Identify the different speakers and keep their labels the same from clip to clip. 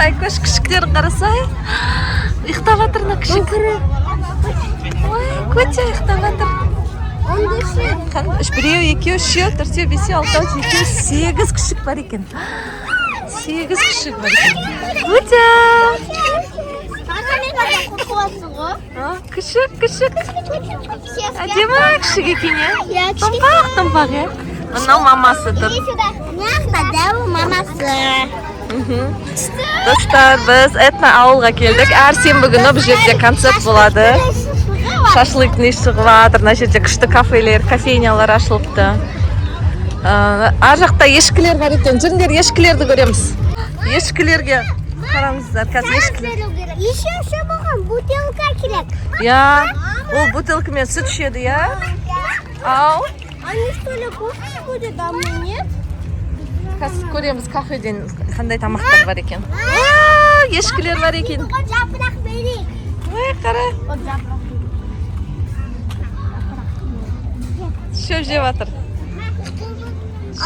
Speaker 1: Aykoş küçüklerin qarasay. Ixtavatır na küçük. Ой, Котя ixtavatır. 14. Birev, ekeu, üçew, төртеw, бесеw, алтау, жетеw, 8 küçük var ekan. 8 küçük var ekan. Котя. Küçük. Adema küçük ekan ya. Tompak ya. Onun mamasıdır. Dostlar, biz Etna avulga keldik. Her senbi günü bu yerде kontsert bo'ladi. Шашлыкный шығыватыр, мына жерде күшті кафелер, кофейнялар ашылыпты. Ар жақта ешкілер бар екен. Жүріңдер, ешкілерді көреміз. Ешкілерге қараңыздар, қазір ешкілер.
Speaker 2: Еще болған бутылка керек.
Speaker 1: Я, ол бутылкамен сүт ішеді, я? Ау.
Speaker 2: Они что ли кофе будет, а мы нет?
Speaker 1: Қазір көреміз кафеден қандай тамақтар бар екен. Ешкілер бар екен.
Speaker 2: Жапырақ берейік.
Speaker 1: Ой, қара. Шөп жеп жатыр.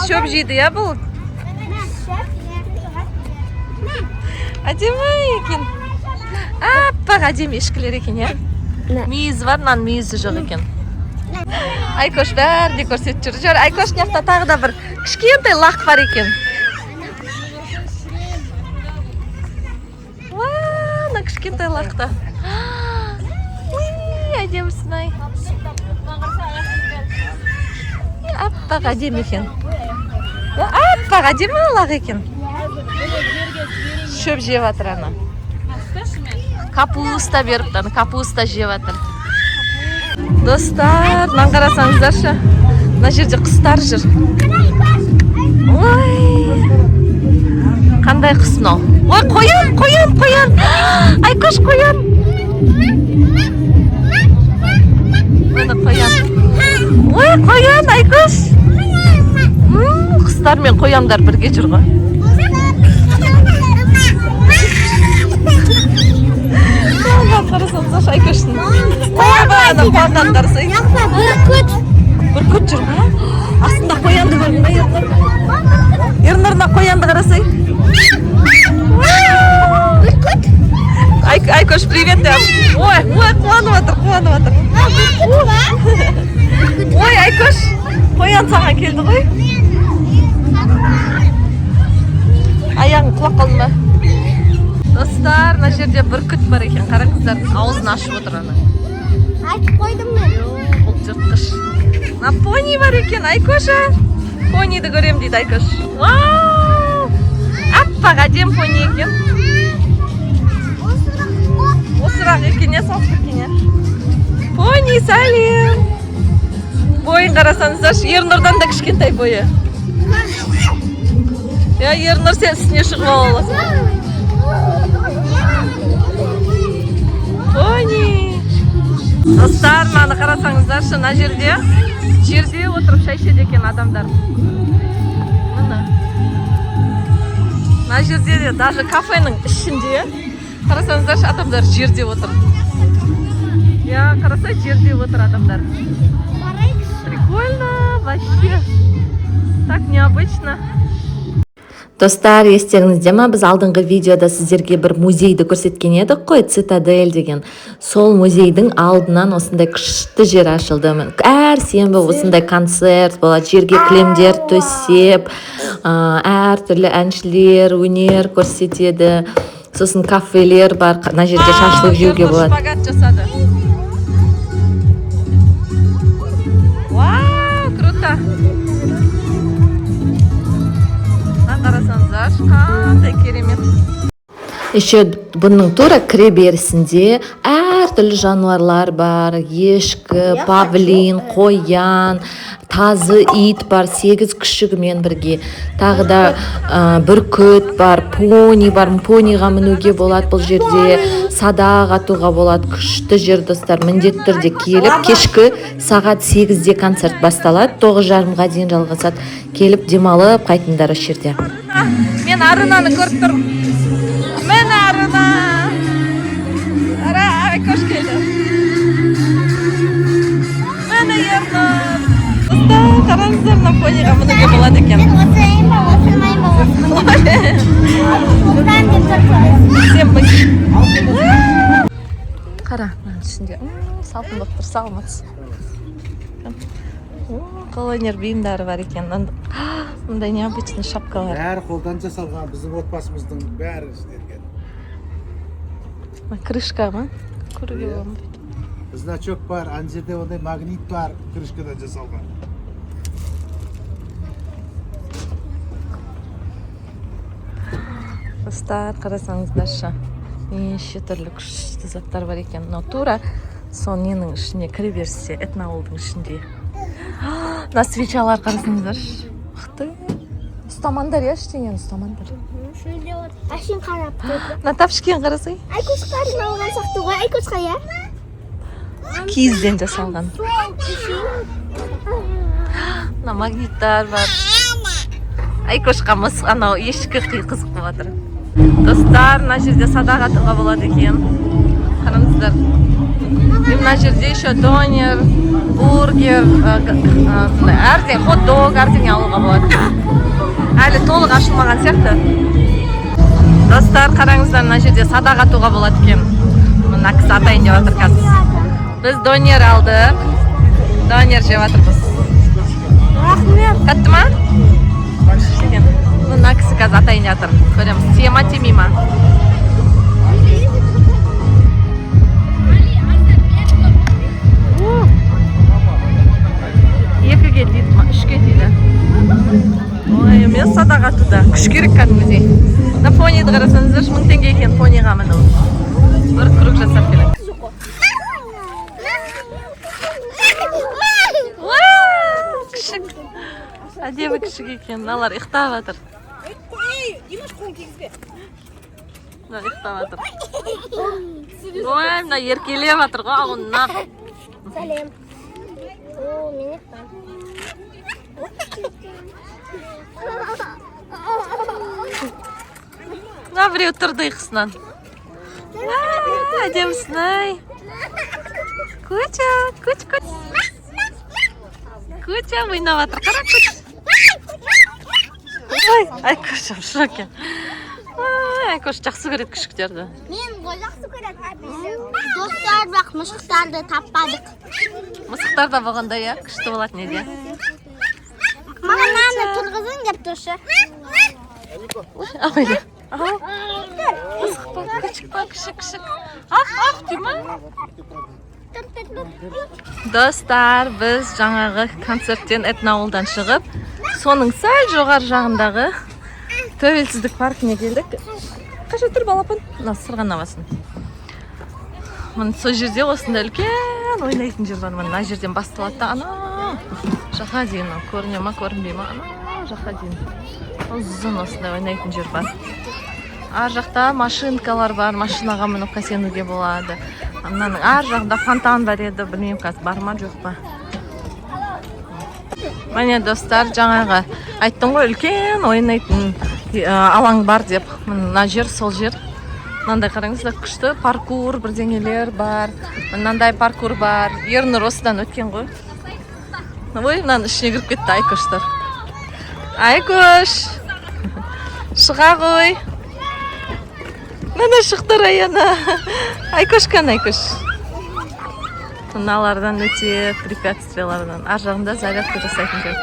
Speaker 1: Шөп жейді, я бұл? Әдемі екен. Аппақ әдемі ешкілер екен, я? Мүйізі бар, нан мүйізі жоқ екен. Айкош бәрінде көрсетіп жүр. Жөр, Айкош нияқта тағы да бір кішкентай лақ бар екен. Ана кішкентай лақта. Әдемісін ай. Аппақ әдемі екен. Аппақ әдемі лақ екен. Шөп жеп жатыр ана. Капуста беріпті, капуста жеп жатыр. Достар, маған қарасаңыздаршы. Мына жерде құстар жүр. Ой! Қандай құс мынау? Ой, қоян! Айкош, қоян! Мына қоян. Ой, қоян, Айкош! Құстар мен қояндар бірге жүр ғой. Қарасаңыздаршы, Айкоштың. Ана қуанған қарасай. Бүркіт жүр ма? Астында қоянды көрдің бе, Ернұр? Ернұрына қоянды қарасай. Бүркіт? Айкош, привет дем. Ой, қуанып атыр. Ой, Айкош, қоян саған келді ғой. Аяғың құлақ қалды ма? Достар, мына жерде бүркіт бар екен. Қараңыздар, аузын ашып отыр ана.
Speaker 2: Айтып қойдым мен.
Speaker 1: Бұл жыртқыш. Мына пони бар екен, Айкоша. Пониді көрем дейді Айкош. Вау! Аппақ әдем пони екен. Осырақ екен, я салып екен, я. Пони, сәлем. Бойын қарасаңыздаршы, Ернұрдан да кішкентай бойы. Я, Ернұр, сен үстіне шығып аласың. Пони. Достар, маны қарасаңыздаршы, мына жерде отырып шай ішеді екен адамдар. Мына жерде де, даже кафенің ішінде, қарасаңыздаршы, адамдар жерде отыр. Я, қарасай, жерде отыр адамдар. Прикольно, вообще. Так необычно. Достар, естеріңізде ма, біз алдыңғы видеода сіздерге бір музейді көрсеткен едік қой, Цитадель деген. Сол музейдің алдынан осындай күшті жер ашылды. Әр сенбі осындай концерт болады, жерге кілемдер төсеп, әр түрлі әншілер, өнер көрсетеді. Сосын кафелер бар, мына жерде шашлық жеуге болады. Шпагат жасады. Вау, круто! Қарасаңыздар, қандай керемет. Еще бұның тура кіре берісінде әр түрлі жануарлар бар. Ешкі, павлин, қоян, тазы ит бар, 8 күшігімен бірге. Тағы да бүркіт бар, пони бар. Пониға мінуге болады бұл жерде. Садақ атуға болады. Күшті жер, достар. Міндетті түрде келіп, кешкі сағат 8-де концерт басталады. 9:30-ға дейін жалғасады. Келіп демалып қайтыңдар осы жерде. Мен Арынаны көріп тұрмын. Мен Арына. Айкош келді. Мен Ернұр. Қараңыздар, мына пониға мінуге болады екен.
Speaker 2: Осылмайын ба?
Speaker 1: әдемі. Қара, мынаның ішінде. Салқын болып тұр, салматс. Қолөнер бұйымдары бар екен. Мындай необычный шапкалар.
Speaker 3: Бәрі қолдан жасалған, біздің отбасымыздың бәрі істелген.
Speaker 1: Крышка ма? Көруге боламын.
Speaker 3: Значок бар, ана жерде ондай магнит бар, крышкадан жасалған.
Speaker 1: Достар, қарасаңыздаршы. Неше түрлі күшті заттар бар екен. Но тура соның ненің ішіне кіре берсе, этноауылдың ішінде. Мына свечалар қарасаңыздаршы. Мықты. Ұстамандар я ештеңені ұстамандар.
Speaker 2: Şöyle var. Aşın karap.
Speaker 1: Мына тапшыкен қарасай.
Speaker 2: Айкөш қарын алған сақты ғой. Айкөшқа я?
Speaker 1: Киізден жасалған. Мына магниттар бар. Айкөшқа мыс анау ешкі қызық болып жатыр. Достар, мына жерде садақ атуға болады екен. Қараңыздар. Мына жерде еще донер, бургер, әрден хот-дог, әрден алуға болады. Әлі толық ашылмаған сияқты. Достар, қараңыздар, мына жерде садақ атуға болады екен. Мына кісі атайын деп жатыр қазір. Біз донер алдық. Донер жеп жатырмыз. Қатты ма? Мына кісі қазір атайын деп жатыр. Көреміз, тие ма, тимей ма? Екіге дейді ма, үшке дейді. Ой, мен садақ атуда. Күш керек кәдімгідей. На пониді қарасаңыздар, 1000 теңге екен пониға міну. Бір круг жасап келеді. Күшік. Әдемі күшік екен. Мыналар ұйықтап жатыр. Мына ұйықтап жатыр. Ой, мына еркелеп жатыр ғой ағыннан.
Speaker 2: Сәлем. О, мен
Speaker 1: Мына біреу тұрды ұйқысынан. Әдемісін ай. Куча, куч. Куча ойнап жатыр. Қара куч. Ой, Айкөш в шоке. Айкөш жақсы көреді күшіктерді.
Speaker 2: Мен жақсы көреді. Достар бақ мысықтарды таппадық.
Speaker 1: Мысықтар да болғанда я күшті болады неде.
Speaker 2: Маған наны тұрғызын деп тұршы.
Speaker 1: Ой, мысық па, күшік па, күшік. Ақ, дейма. Достар, біз жаңағы концерттен этноауылдан шығып, соның сәл жоғар жағындағы Тәуелсіздік паркіне келдік. Қаша тұр балапан? Мына сырған авасын. Мына сол жерде осында үлкен ойнайтын жер бар. Мына жерден басталады да ана жаққа дейін. Көріне ма, көрінбей ма? Ана жаққа дейін. Ұзын осында ойнайтын жер бар. Ар жақта машинкалар бар. Машинаға мініп қасенуге болады. Мынаның ар жағында фонтан бар еді. Білмеймін қазір бар ма жоқ па. Міне достар, жаңағы айттым ғой, үлкен ойнайтын алаң бар деп. Мына жер, сол жер. Мынандай қараңыздар, күшті паркур, бірдеңелер бар. Мынандай паркур бар. Ернұр осыдан өткен ғой. Ой, мынаның ішіне кіріп кетті Айкөштер. Айкөш! Шыға ғой. Мына шықты Раяна. Айкөшкан Айкөш. Мыналардан өте препятствиялардан. Ар жағында зарядка жасайтын жер.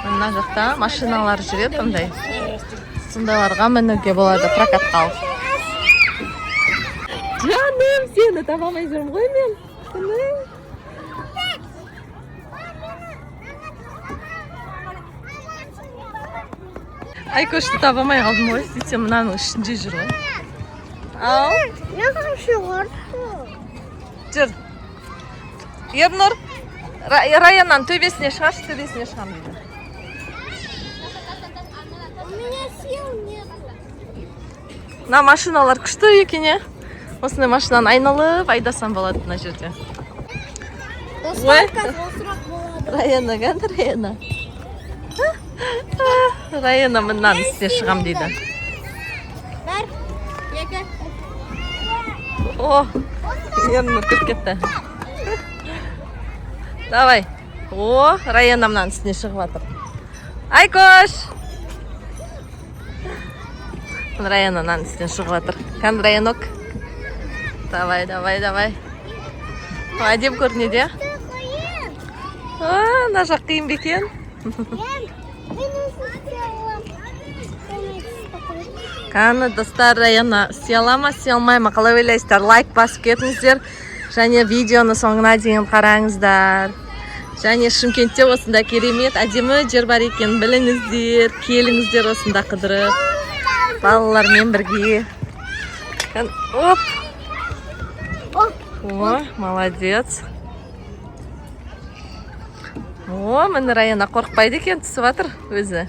Speaker 1: Мына жақта машиналар жүреді ондай. Сондайларға мінуге болады, прокатқа алып. Жаным, сені таба алмай жүрмін ғой мен. Айкөшті таба алмай қалдым ғой, сөйтсем мынаның ішінде жүр ғой. Ау?
Speaker 2: Ne kadar шығарды?
Speaker 1: Жүр. Ернұр, Раянан төбесіне шығаршы, төбесіне шығам дейді. Мына машиналар күшті екене. Осындай машинаны айналып, айдасан болады мына жерде. Ой, Раяна, қанды Раяна? Раяна мындан үстіне шығам дейді.
Speaker 2: Бар, екі.
Speaker 1: О, Ернұр кіріп кетті. Давай. О, Раяна мынан үстіне шығып жатыр. Айкөш! Раянаның үстінен шығып жатыр. Қан Раянок. Давай. Әдем көрінеді. Мына жақ қиын бекен. Қаны достар, Раяна істей ала ма, істей алмай ма? Қалай ойлайсыздар? Лайк басып кетіңіздер. Және видеоны соңына дейін қараңыздар. Және Шымкентте осында керемет әдемі жер бар екен, біліңіздер, келіңіздер осында қыдырып. Балалармен бірге. Оп! О, молодец. О, міне Раяна қорқпайды екен, түсіп жатыр өзі.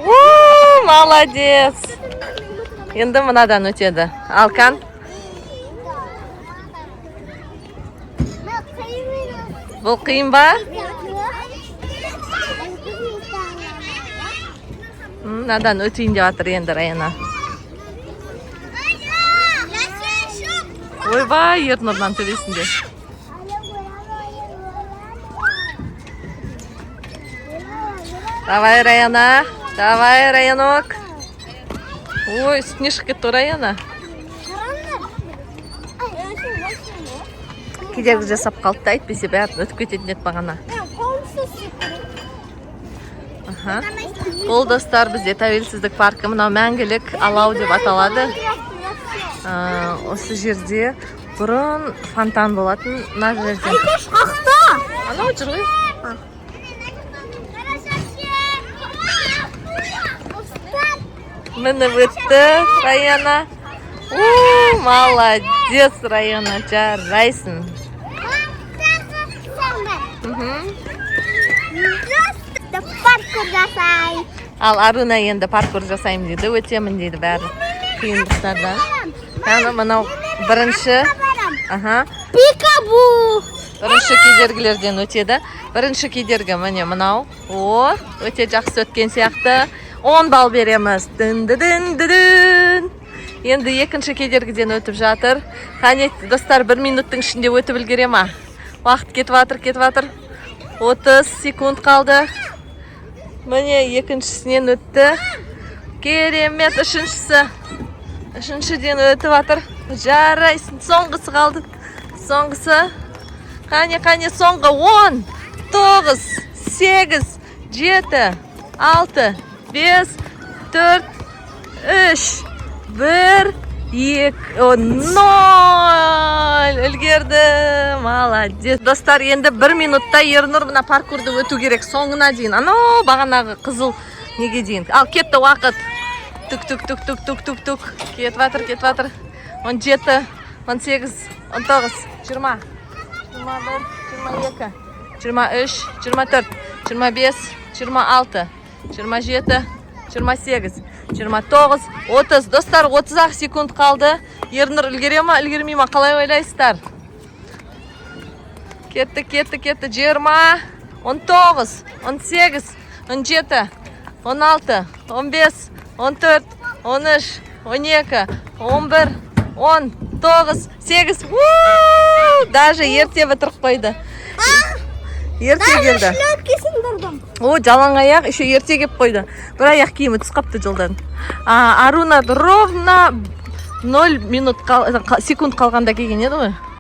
Speaker 1: О, молодец. Енді мынадан өтеді. Алқан. Бұл қиын ба? Мынадан өтейін деп жатыр енді Раяна. Ойбай, Ернұрдан төбесінде. Давай, Раяна. Давай, Раянок. Ой, үстіне шығып кетті Раяна. Кедергі жасап қалды, әйтпесе бәрін өтіп кететін еді бағана. Бұл достар бізде тәуелсіздік паркі, мынау мәңгілік алау деп аталады. Осы жерде бұрын фонтан болатын, мына жерде. Анау жүр ғой. Міне өтті Раяна. Молодец, Раяна, жарайсың.
Speaker 2: Паркур жасай.
Speaker 1: Ал Аруна енді паркур жасаймын дейді, өтемін дейді бәрі қиындықтардан. Мынау бірінші.
Speaker 2: Пикабу.
Speaker 1: Бірінші кедергілерден өтеді. Бірінші кедергі міне мынау. О, өте жақсы өткен сияқты. 10 балл береміз. Дын. Енді екінші кедергіден өтіп жатыр. Қане достар, 1 минуттың ішінде өтіп үлгере ма? Уақыт кетіп жатыр. 30 секунд қалды. Міне екіншісінен өтті. Керемет, үшіншіден өтіп жатыр. Жарайсың, соңғысы қалды. Соңғысы. Қане, соңғы 10, 9, 8, 7, 6, 5, 4, 3, 1, 2, 0. Үлгерді. Молодец. Достар, енді 1 минутта Ернұр мына паркурды өту керек соңына дейін. Анау бағанағы қызыл неге дейін. Ал кетті уақыт. Тук. Кетіп жатыр. 17, 18, 19, 20, 21, 22, 23, 24, 25, 26, 27, 28, 29, 30. Достар, 30 секунд қалды. Ернұр үлгере ма, үлгермей ма? Қалай ойлайсыздар? Кетті. 20, 19, 18, 17, 16, 15, 14, 13, 12, 11, 10, 9, 8. Даже ерте бітіріп қойды. Ерте келді. О, жалаң аяқ, еще ерте кеп қойды. Бір аяқ киімі түс қапты жолдан. Аруна ровно 0 секунд қалғанда келген еді ғой.